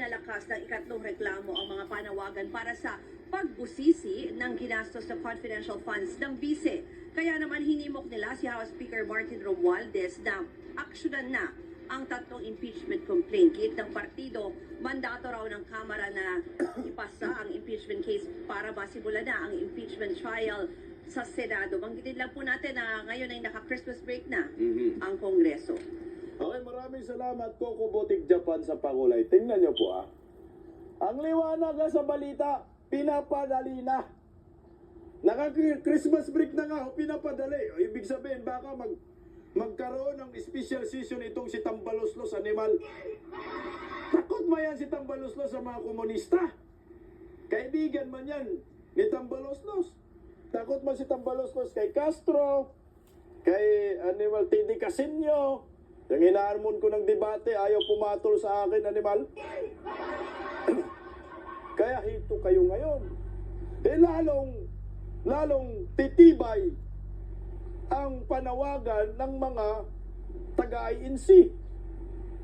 pinalakas ng ikatlong reklamo ang mga panawagan para sa pagbusisi ng ginastos sa confidential funds ng bise. Kaya naman hinimok nila si House Speaker Martin Romualdez na aksyonan na ang tatlong impeachment complaint. Giit ng partido, mandato raw ng Kamara na ipasa ang impeachment case para masimulan na ang impeachment trial sa Senado. Banggitin lang po natin na ngayon ay naka-Christmas break na ang Kongreso. Okay, maraming salamat Coco Botik Japan sa pakulay. Tingnan niyo po Ang liwanag sa balita, pinapadali na. Naka-Christmas break na nga, pinapadali. O, ibig sabihin, baka magkaroon ng special season itong si Tambaloslos Animal. Takot ba yan si Tambaloslos sa mga komunista? Kaibigan man yan ni Tambaloslos. Takot ba si Tambaloslos kay Castro, kay Animal T.D. Casino? Yung hinaharmon ko ng debate, ayaw pumatol sa akin, Animal. Kaya hito kayo ngayon. Lalong titibay ang panawagan ng mga taga-INC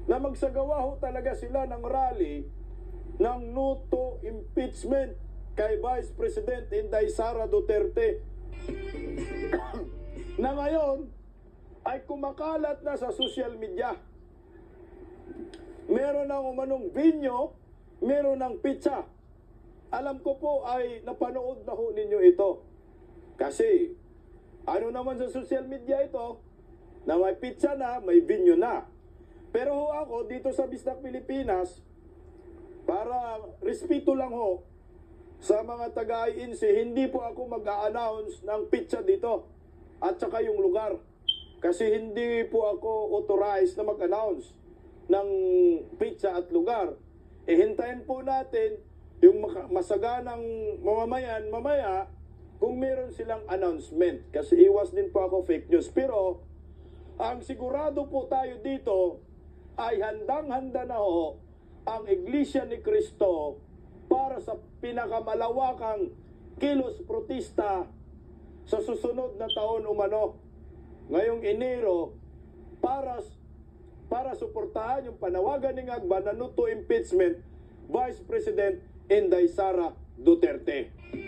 na magsagawa ho talaga sila ng rally ng no to impeachment kay Vice President Inday Sara Duterte na ngayon ay kumakalat na sa social media. Meron ng umanong binyo, meron ng pizza. Alam ko po ay napanood na ho ninyo ito. Kasi, ano naman sa social media ito, na may pizza na, may binyo na. Pero ho ako, dito sa Bisdak Pilipinas, para respeto lang ho, sa mga taga-INC, hindi po ako mag-a-announce ng pizza dito. At saka yung lugar. Kasi hindi po ako authorized na mag-announce ng pizza at lugar. Hintayin po natin yung masaganang mamamayan, mamaya, kung meron silang announcement. Kasi iwas din po ako fake news. Pero, ang sigurado po tayo dito, ay handang-handa na ho ang Iglesia ni Cristo para sa pinakamalawakang kilos protesta sa susunod na taon umano. Ngayong Enero, para suportahan yung panawagan ni Ngagba na no to impeachment Vice President Inday Sara Duterte.